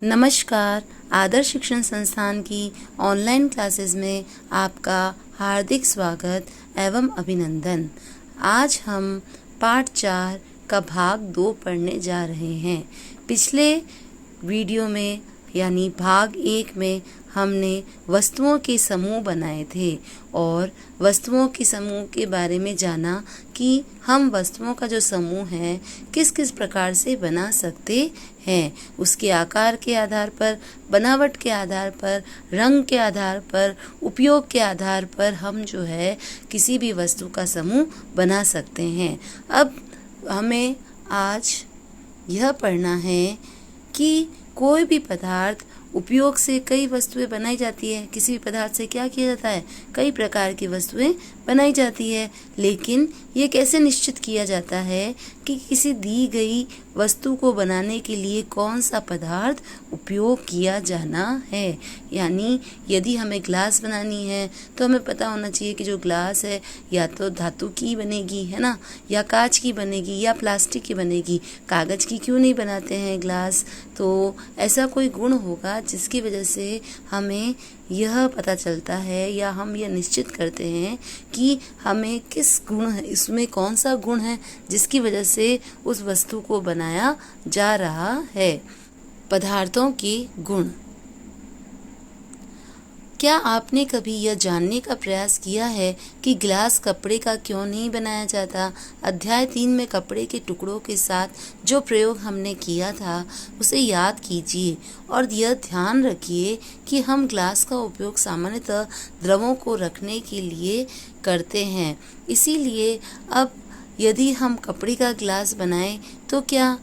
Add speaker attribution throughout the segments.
Speaker 1: नमस्कार। आदर्श शिक्षण संस्थान की ऑनलाइन क्लासेस में आपका हार्दिक स्वागत एवं अभिनंदन। आज हम पाठ 4 का भाग 2 पढ़ने जा रहे हैं। पिछले वीडियो में यानी भाग 1 में हमने वस्तुओं के समूह बनाए थे और वस्तुओं के समूह के बारे में जाना कि हम वस्तुओं का जो समूह है किस किस प्रकार से बना सकते हैं। उसके आकार के आधार पर, बनावट के आधार पर, रंग के आधार पर, उपयोग के आधार पर हम जो है किसी भी वस्तु का समूह बना सकते हैं। अब हमें आज यह पढ़ना है कि कोई भी पदार्थ उपयोग से कई वस्तुएं बनाई जाती है। किसी भी पदार्थ से क्या किया जाता है, कई प्रकार की वस्तुएं बनाई जाती है। लेकिन ये कैसे निश्चित किया जाता है कि किसी दी गई वस्तु को बनाने के लिए कौन सा पदार्थ उपयोग किया जाना है। यानी यदि हमें ग्लास बनानी है तो हमें पता होना चाहिए कि जो ग्लास है या तो धातु की बनेगी, है ना, या कांच की बनेगी या प्लास्टिक की बनेगी। कागज की क्यों नहीं बनाते हैं ग्लास? तो ऐसा कोई गुण होगा जिसकी वजह से हमें यह पता चलता है या हम यह निश्चित करते हैं कि हमें किस गुण है, इसमें कौन सा गुण है जिसकी वजह से उस वस्तु को बनाया जा रहा है। पदार्थों के गुण। क्या आपने कभी यह जानने का प्रयास किया है कि ग्लास कपड़े का क्यों नहीं बनाया जाता? अध्याय 3 में कपड़े के टुकड़ों के साथ जो प्रयोग हमने किया था उसे याद कीजिए और यह ध्यान रखिए कि हम ग्लास का उपयोग सामान्यतः द्रवों को रखने के लिए करते हैं। इसीलिए अब यदि हम कपड़े का ग्लास बनाएं तो क्या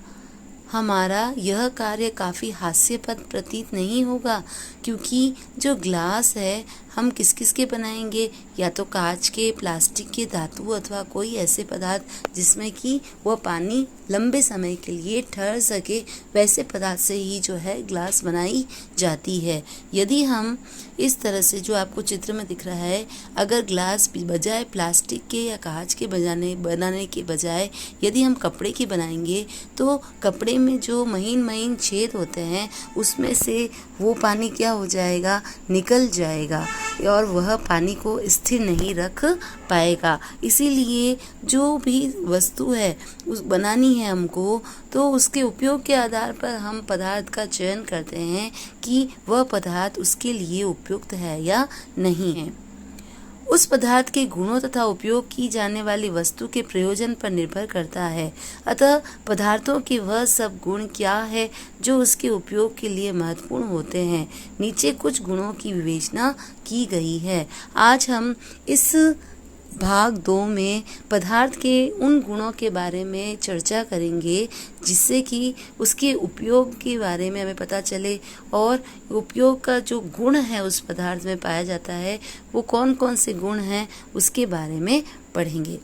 Speaker 1: हमारा यह कार्य काफ़ी हास्यपद प्रतीत नहीं होगा? क्योंकि जो ग्लास है हम किस किस के बनाएंगे, या तो कांच के, प्लास्टिक के, धातु अथवा कोई ऐसे पदार्थ जिसमें कि वह पानी लंबे समय के लिए ठहर सके, वैसे पदार्थ से ही जो है ग्लास बनाई जाती है। यदि हम इस तरह से जो आपको चित्र में दिख रहा है, अगर ग्लास बजाय प्लास्टिक के या कांच के बनाने के बजाय यदि हम कपड़े की बनाएंगे तो कपड़े में जो महीन महीन छेद होते हैं उसमें से वो पानी क्या हो जाएगा, निकल जाएगा और वह पानी को स्थिर नहीं रख पाएगा। इसीलिए जो भी वस्तु है उस बनानी है हमको, तो उसके उपयोग के आधार पर हम पदार्थ का चयन करते हैं कि वह पदार्थ उसके लिए उपयुक्त है या नहीं है। उस पदार्थ के गुणों तथा उपयोग की जाने वाली वस्तु के प्रयोजन पर निर्भर करता है। अतः पदार्थों के वह सब गुण क्या है जो उसके उपयोग के लिए महत्वपूर्ण होते हैं। नीचे कुछ गुणों की विवेचना की गई है। आज हम इस भाग 2 में पदार्थ के उन गुणों के बारे में चर्चा करेंगे जिससे कि उसके उपयोग के बारे में हमें पता चले और उपयोग का जो गुण है उस पदार्थ में पाया जाता है वो कौन कौन से गुण हैं उसके बारे में पढ़ेंगे।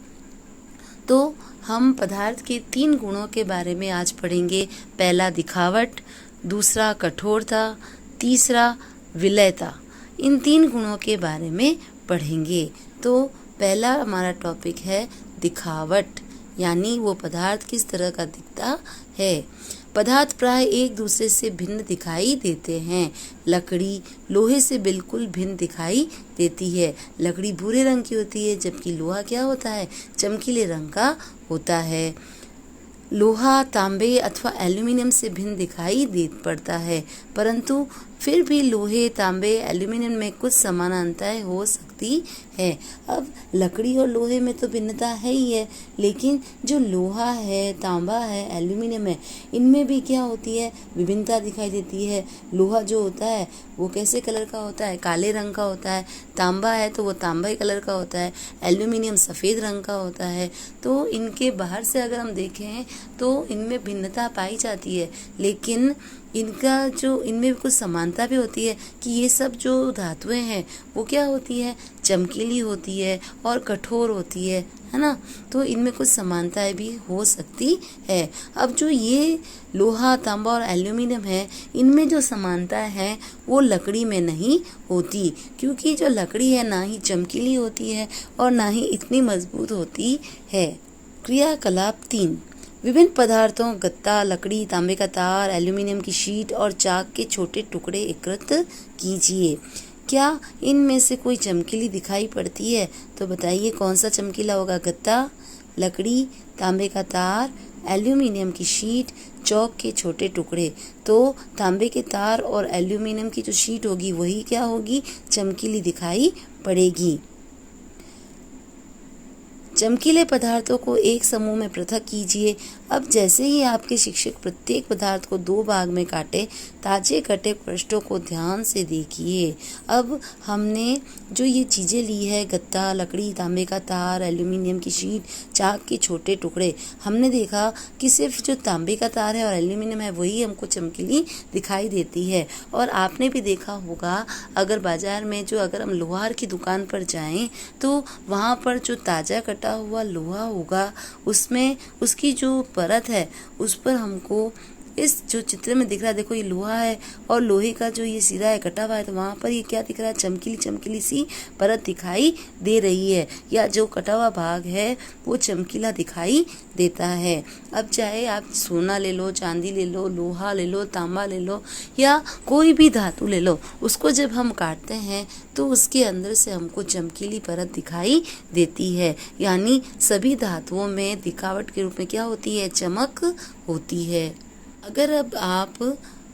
Speaker 1: तो हम पदार्थ के 3 गुणों के बारे में आज पढ़ेंगे। पहला दिखावट, दूसरा कठोरता, तीसरा विलयता। इन 3 गुणों के बारे में पढ़ेंगे। तो पहला हमारा टॉपिक है दिखावट, यानी वो पदार्थ किस तरह का दिखता है। पदार्थ प्राय एक दूसरे से भिन्न दिखाई देते हैं। लकड़ी लोहे से बिल्कुल भिन्न दिखाई देती है। लकड़ी भूरे रंग की होती है जबकि लोहा क्या होता है, चमकीले रंग का होता है। लोहा तांबे अथवा एल्यूमिनियम से भिन्न दिखाई दे पड़ता है, परंतु फिर भी लोहे, तांबे, एल्यूमिनियम में कुछ समानताएं हो सकती है। अब लकड़ी और लोहे में तो भिन्नता है ही है, लेकिन जो लोहा है, तांबा है, एल्यूमिनियम है, इनमें भी क्या होती है, विभिन्नता दिखाई देती है। लोहा जो होता है वो कैसे कलर का होता है, काले रंग का होता है। तांबा है तो वो तांबा कलर का होता है। एल्यूमिनियम सफ़ेद रंग का होता है। तो इनके बाहर से अगर हम देखें तो इनमें भिन्नता पाई जाती है, लेकिन इनका जो इनमें कुछ समानता भी होती है कि ये सब जो धातुएं हैं वो क्या होती है, चमकीली होती है और कठोर होती है ना। तो इनमें कुछ समानताएं भी हो सकती है। अब जो ये लोहा, तांबा और एल्यूमिनियम है, इनमें जो समानता है वो लकड़ी में नहीं होती, क्योंकि जो लकड़ी है ना ही चमकीली होती है और ना ही इतनी मजबूत होती है। क्रियाकलाप 3। विभिन्न पदार्थों गत्ता, लकड़ी, तांबे का तार, एल्यूमीनियम की शीट और चाक के छोटे टुकड़े एकत्र कीजिए। क्या इनमें से कोई चमकीली दिखाई पड़ती है? तो बताइए कौन सा चमकीला होगा? गत्ता, लकड़ी, तांबे का तार, एल्यूमीनियम की शीट, चौक के छोटे टुकड़े। तो तांबे के तार और एल्यूमीनियम की जो शीट होगी वही क्या होगी? चमकीली दिखाई पड़ेगी। चमकीले पदार्थों को एक समूह में पृथक कीजिए। अब जैसे ही आपके शिक्षक प्रत्येक पदार्थ को 2 भाग में काटे, ताजे कटे पृष्ठों को ध्यान से देखिए। अब हमने जो ये चीज़ें ली है, गत्ता, लकड़ी, तांबे का तार, एल्यूमीनियम की शीट, चाक के छोटे टुकड़े, हमने देखा कि सिर्फ जो तांबे का तार है और एल्यूमीनियम है वही हमको चमकीली दिखाई देती है। और आपने भी देखा होगा, अगर बाजार में अगर हम लोहार की दुकान पर जाएं तो वहाँ पर जो ताज़ा कटा हुआ लोहा होगा उसमें उसकी जो परत है उस पर हमको इस जो चित्र में दिख रहा है, देखो ये लोहा है और लोहे का जो ये सिरा है कटा हुआ है, तो वहाँ पर ये क्या दिख रहा है? चमकीली चमकीली सी परत दिखाई दे रही है, या जो कटा हुआ भाग है वो चमकीला दिखाई देता है। अब चाहे आप सोना ले लो, चांदी ले लो, लोहा ले लो, तांबा ले लो या कोई भी धातु ले लो, उसको जब हम काटते हैं तो उसके अंदर से हमको चमकीली परत दिखाई देती है। यानी सभी धातुओं में दिखावट के रूप में क्या होती है? चमक होती है। अगर अब आप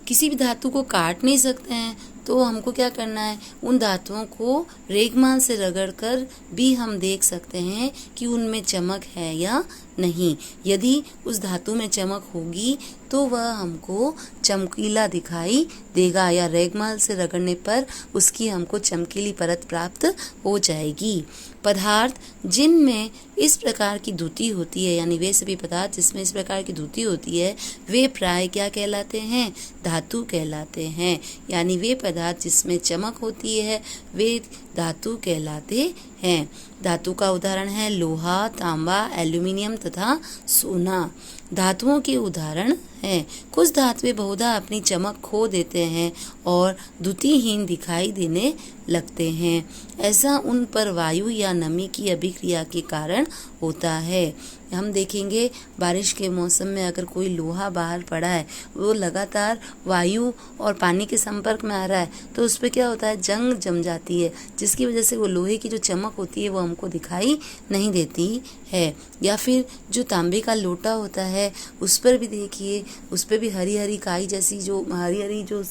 Speaker 1: किसी भी धातु को काट नहीं सकते हैं तो हमको क्या करना है? उन धातुओं को रेगमाल से रगड़कर भी हम देख सकते हैं कि उनमें चमक है या नहीं। यदि उस धातु में चमक होगी तो वह हमको चमकीला दिखाई देगा, या रेगमाल से रगड़ने पर उसकी हमको चमकीली परत प्राप्त हो जाएगी। पदार्थ जिनमें इस प्रकार की धुती होती है, यानी वे सभी पदार्थ जिसमें इस प्रकार की धुती होती है, वे प्राय क्या कहलाते हैं? धातु कहलाते हैं। यानी वे पदार्थ जिसमें चमक होती है वे धातु कहलाते हैं। धातु का उदाहरण है लोहा, तांबा, एल्यूमीनियम तथा सोना। धातुओं के उदाहरण हैं। कुछ धातुएं बहुधा अपनी चमक खो देते हैं और द्युतिहीन दिखाई देने लगते हैं। ऐसा उन पर वायु या नमी की अभिक्रिया के कारण होता है। हम देखेंगे बारिश के मौसम में अगर कोई लोहा बाहर पड़ा है, वो लगातार वायु और पानी के संपर्क में आ रहा है तो उस पर क्या होता है? जंग जम जाती है, जिसकी वजह से वो लोहे की जो चमक होती है वो हमको दिखाई नहीं देती है। या फिर जो तांबे का लोटा होता है उस पर भी देखिए, उस पर भी हरी हरी काई जैसी जो हरी हरी जो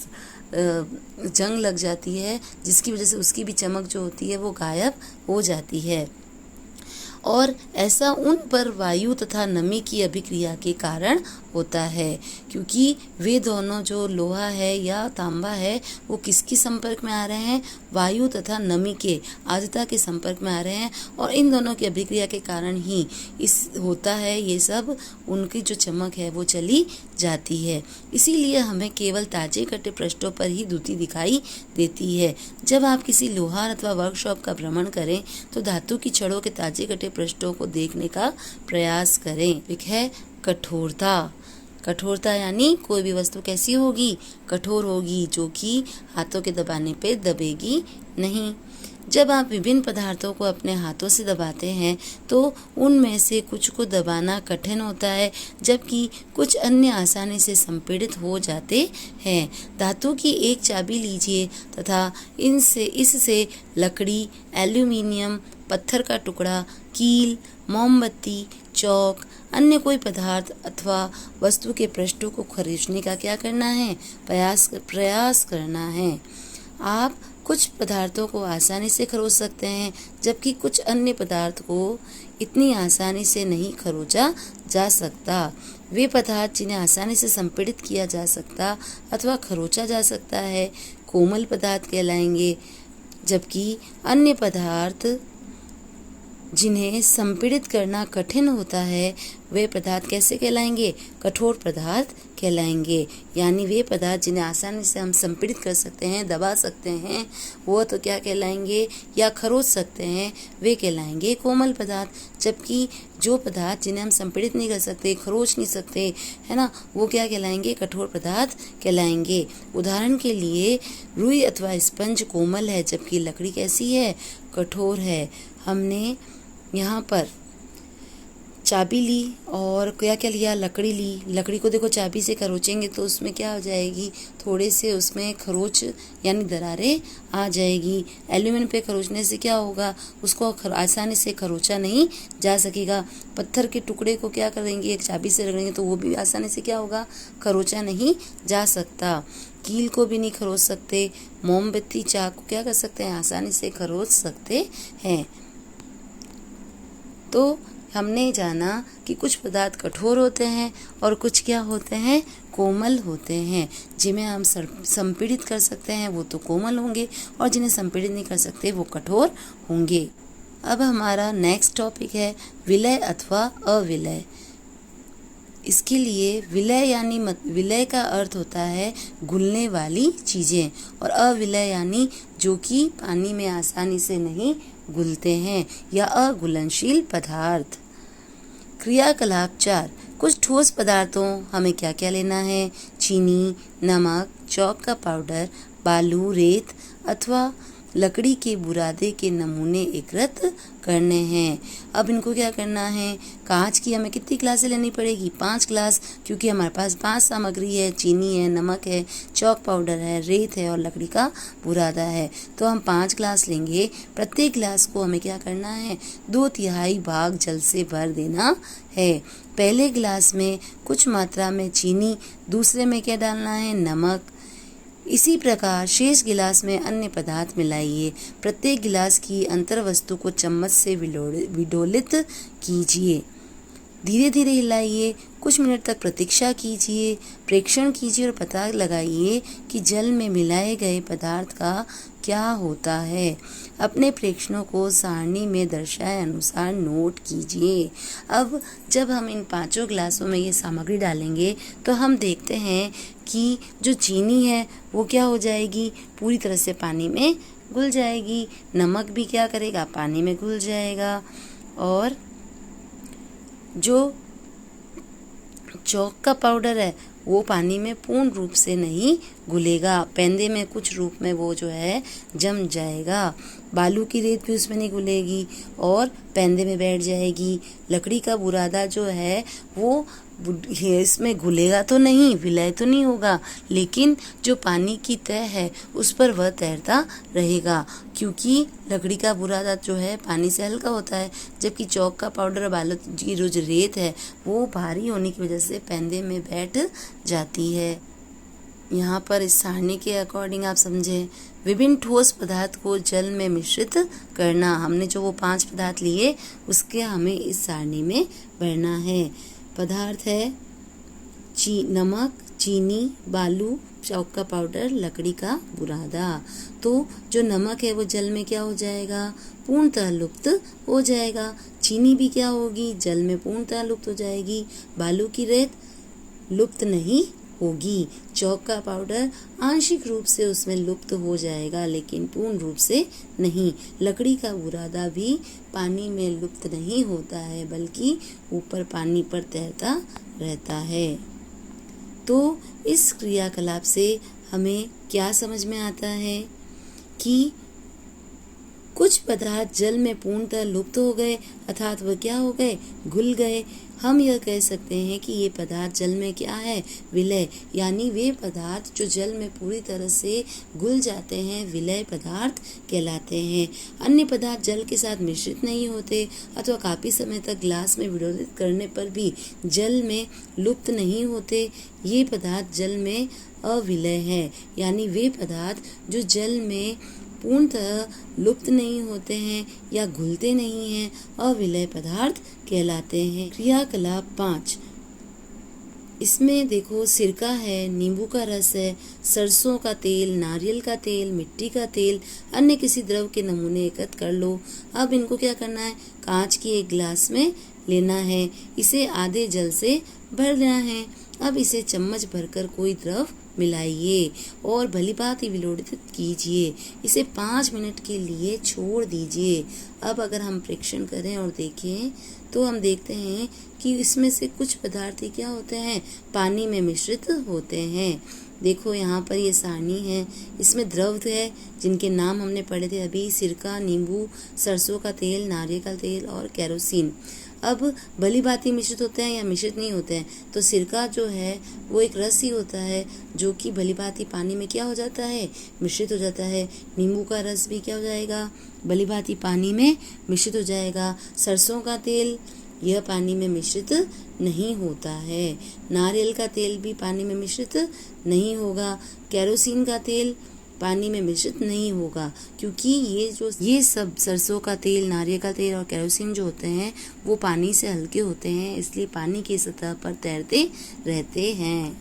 Speaker 1: जंग लग जाती है, जिसकी वजह से उसकी भी चमक जो होती है वो गायब हो जाती है। और ऐसा उन पर वायु तथा नमी की अभिक्रिया के कारण होता है, क्योंकि वे दोनों जो लोहा है या तांबा है वो किसके संपर्क में आ रहे हैं? वायु तथा नमी के आर्द्रता के संपर्क में आ रहे हैं, और इन दोनों की अभिक्रिया के कारण ही इस होता है ये सब, उनकी जो चमक है वो चली जाती है। इसीलिए हमें केवल ताजे कटे पृष्ठों पर ही द्युति दिखाई देती है। जब आप किसी लोहार अथवा वर्कशॉप का भ्रमण करें तो धातु की छड़ों के ताजे कटे पृष्ठों को देखने का प्रयास करें। एक है कठोरता। कठोरता यानी कोई भी वस्तु कैसी होगी? कठोर होगी, जो कि हाथों के दबाने पे दबेगी नहीं। जब आप विभिन्न पदार्थों को अपने हाथों से दबाते हैं तो उनमें से कुछ को दबाना कठिन होता है, जबकि कुछ अन्य आसानी से संपीड़ित हो जाते हैं। धातु की एक चाबी लीजिए तथा इससे लकड़ी, एल्यूमीनियम, पत्थर का टुकड़ा, कील, मोमबत्ती, चौक, अन्य कोई पदार्थ अथवा वस्तु के पृष्ठों को खरीदने का क्या करना है? प्रयास करना है। आप कुछ पदार्थों को आसानी से खरोच सकते हैं, जबकि कुछ अन्य पदार्थ को इतनी आसानी से नहीं खरोचा जा सकता। वे पदार्थ जिन्हें आसानी से संपीड़ित किया जा सकता अथवा खरोचा जा सकता है कोमल पदार्थ कहलाएंगे, जबकि अन्य पदार्थ जिन्हें संपीड़ित करना कठिन होता है वे पदार्थ कैसे कहलाएंगे? कठोर पदार्थ कहलाएंगे। यानी वे पदार्थ जिन्हें आसानी से हम संपीड़ित कर सकते हैं, दबा सकते हैं, वो तो क्या कहलाएंगे? या खरोच सकते हैं, वे कहलाएंगे कोमल पदार्थ। जबकि जो पदार्थ जिन्हें हम संपीड़ित नहीं कर सकते, खरोच नहीं सकते, है ना, वो क्या कहलाएंगे? कठोर पदार्थ कहलाएंगे। उदाहरण के लिए रुई अथवा स्पंज कोमल है, जबकि लकड़ी कैसी है? कठोर है। हमने यहाँ पर चाबी ली और क्या क्या लिया, लकड़ी ली। लकड़ी को देखो चाबी से खरोचेंगे तो उसमें क्या हो जाएगी, थोड़े से उसमें खरोच यानी दरारें आ जाएगी। एल्यूमिनियम पे खरोचने से क्या होगा, उसको आसानी से खरोचा नहीं जा सकेगा। पत्थर के टुकड़े को क्या करेंगे, एक चाबी से रगड़ेंगे तो वो भी आसानी से क्या होगा, खरोचा नहीं जा सकता। कील को भी नहीं खरोच सकते। मोमबत्ती चाक को क्या कर सकते हैं, आसानी से खरोच सकते हैं। तो हमने जाना कि कुछ पदार्थ कठोर होते हैं और कुछ क्या होते हैं, कोमल होते हैं। जिन्हें हम संपीड़ित कर सकते हैं वो तो कोमल होंगे और जिन्हें संपीड़ित नहीं कर सकते वो कठोर होंगे। अब हमारा नेक्स्ट टॉपिक है विलय अथवा अविलय। इसके लिए विलय यानी विलय का अर्थ होता है घुलने वाली चीज़ें और अविलय यानी जो कि पानी में आसानी से नहीं घुलते हैं या अघुलनशील पदार्थ। क्रियाकलाप 4। कुछ ठोस पदार्थों हमें क्या क्या लेना है, चीनी, नमक, चौक का पाउडर, बालू, रेत अथवा लकड़ी के बुरादे के नमूने एकत्र करने हैं। अब इनको क्या करना है, कांच की हमें कितनी ग्लासें लेनी पड़ेगी, 5 ग्लास, क्योंकि हमारे पास 5 सामग्री है, चीनी है, नमक है, चौक पाउडर है, रेत है और लकड़ी का बुरादा है। तो हम 5 ग्लास लेंगे। प्रत्येक ग्लास को हमें क्या करना है, 2/3 भाग जल से भर देना है। पहले ग्लास में कुछ मात्रा में चीनी, दूसरे में क्या डालना है, नमक। इसी प्रकार शेष गिलास में अन्य पदार्थ मिलाइए। प्रत्येक गिलास की अंतर वस्तु को चम्मच से विडोलित कीजिए। धीरे धीरे हिलाइए। कुछ मिनट तक प्रतीक्षा कीजिए, प्रेक्षण कीजिए और पता लगाइए कि जल में मिलाए गए पदार्थ का क्या होता है। अपने प्रेक्षणों को सारणी में दर्शाए अनुसार नोट कीजिए। अब जब हम इन 5 ग्लासों में ये सामग्री डालेंगे तो हम देखते हैं कि जो चीनी है वो क्या हो जाएगी, पूरी तरह से पानी में घुल जाएगी। नमक भी क्या करेगा, पानी में घुल जाएगा। और जो चौक का पाउडर है वो पानी में पूर्ण रूप से नहीं घुलेगा, पेंदे में कुछ रूप में वो जो है जम जाएगा। बालू की रेत भी उसमें नहीं घुलेगी और पेंदे में बैठ जाएगी। लकड़ी का बुरादा जो है वो इसमें घुलेगा तो नहीं, विलय तो नहीं होगा, लेकिन जो पानी की तह है उस पर वह तैरता रहेगा, क्योंकि लकड़ी का बुरादा जो है पानी से हल्का होता है, जबकि चौक का पाउडर और बालू की जो रेत है वो भारी होने की वजह से पेंदे में बैठ जाती है। यहाँ पर इस सारणी के अकॉर्डिंग आप समझें, विभिन्न ठोस पदार्थ को जल में मिश्रित करना। हमने जो वो 5 पदार्थ लिए उसके हमें इस सारणी में भरना है। पदार्थ है नमक, चीनी, बालू, चौक का पाउडर, लकड़ी का बुरादा। तो जो नमक है वो जल में क्या हो जाएगा, पूर्णतः लुप्त हो जाएगा। चीनी भी क्या होगी, जल में पूर्णतः लुप्त हो जाएगी। बालू की रेत लुप्त नहीं होगी। चौक का पाउडर आंशिक रूप से उसमें लुप्त हो जाएगा लेकिन पूर्ण रूप से नहीं। लकड़ी का बुरादा भी पानी में लुप्त नहीं होता है बल्कि ऊपर पानी पर तैरता रहता है। तो इस क्रियाकलाप से हमें क्या समझ में आता है कि कुछ पदार्थ जल में पूर्णतः लुप्त हो गए, अर्थात वह क्या हो गए, घुल गए। हम यह कह सकते हैं कि ये पदार्थ जल में क्या है, विलय, यानी वे पदार्थ जो जल में पूरी तरह से घुल जाते हैं विलय पदार्थ कहलाते हैं। अन्य पदार्थ जल के साथ मिश्रित नहीं होते अथवा काफी समय तक ग्लास में विडोलित करने पर भी जल में लुप्त नहीं होते। ये पदार्थ जल में अविलय है, यानी वे पदार्थ जो जल में पूर्णतः लुप्त नहीं होते हैं या घुलते नहीं हैं, अविलय पदार्थ कहलाते हैं। क्रियाकलाप 5, इसमें देखो सिरका है, नींबू का रस है, सरसों का तेल, नारियल का तेल, मिट्टी का तेल, अन्य किसी द्रव के नमूने एकत्र कर लो। अब इनको क्या करना है, कांच की एक गिलास में लेना है, इसे आधे जल से भर देना है। अब इसे चम्मच भरकर कोई द्रव मिलाइए और भलीभांति विलोड़ित कीजिए। इसे 5 मिनट के लिए छोड़ दीजिए। अब अगर हम परीक्षण करें और देखें तो हम देखते हैं कि इसमें से कुछ पदार्थ क्या होते हैं, पानी में मिश्रित होते हैं। देखो यहाँ पर ये सारणी है, इसमें द्रव है जिनके नाम हमने पढ़े थे अभी, सिरका, नींबू, सरसों का तेल, नारियल का तेल और केरोसिन। अब भली भांति मिश्रित होते हैं या मिश्रित नहीं होते हैं, तो सिरका जो है वो एक रस ही होता है जो कि भली भांति पानी में क्या हो जाता है, मिश्रित हो जाता है। नींबू का रस भी क्या हो जाएगा, भली भांति पानी में मिश्रित हो जाएगा। सरसों का तेल यह पानी में मिश्रित नहीं होता है। नारियल का तेल भी पानी में मिश्रित नहीं होगा। केरोसिन का तेल पानी में मिश्रित नहीं होगा, क्योंकि ये सब सरसों का तेल, नारियल का तेल और केरोसिन जो होते हैं वो पानी से हल्के होते हैं, इसलिए पानी की सतह पर तैरते रहते हैं।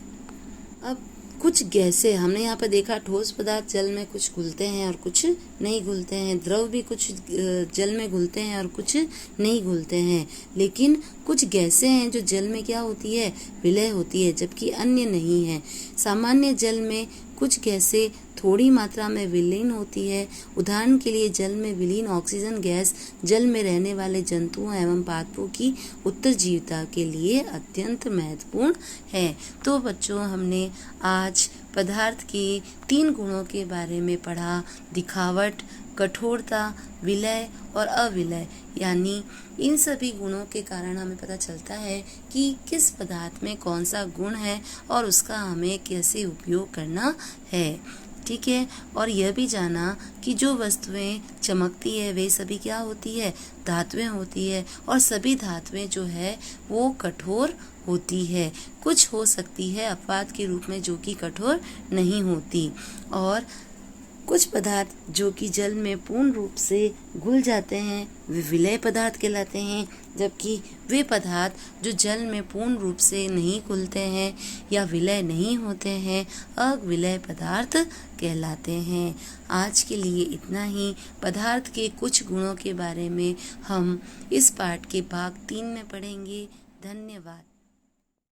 Speaker 1: अब कुछ गैसें हमने यहाँ पर देखा, ठोस पदार्थ जल में कुछ घुलते हैं और कुछ नहीं घुलते हैं, द्रव भी कुछ जल में घुलते हैं और कुछ नहीं घुलते हैं, लेकिन कुछ गैसें हैं जो जल में क्या होती है, विलय होती है, जबकि अन्य नहीं है। सामान्य जल में कुछ गैसें थोड़ी मात्रा में विलीन होती है। उदाहरण के लिए जल में विलीन ऑक्सीजन गैस जल में रहने वाले जंतुओं एवं पादपों की उत्तरजीविता के लिए अत्यंत महत्वपूर्ण है। तो बच्चों, हमने आज पदार्थ के 3 गुणों के बारे में पढ़ा, दिखावट, कठोरता, विलय और अविलय। यानी इन सभी गुणों के कारण हमें पता चलता है कि किस पदार्थ में कौन सा गुण है और उसका हमें कैसे उपयोग करना है। ठीक है। और यह भी जाना कि जो वस्तुएं चमकती है वे सभी क्या होती है, धातुएं होती है, और सभी धातुएं जो है वो कठोर होती है। कुछ हो सकती है अपवाद के रूप में जो कि कठोर नहीं होती, और कुछ पदार्थ जो कि जल में पूर्ण रूप से घुल जाते हैं वे विलय पदार्थ कहलाते हैं, जबकि वे पदार्थ जो जल में पूर्ण रूप से नहीं घुलते हैं या विलय नहीं होते हैं अविलय पदार्थ कहलाते हैं। आज के लिए इतना ही। पदार्थ के कुछ गुणों के बारे में हम इस पाठ के भाग 3 में पढ़ेंगे। धन्यवाद।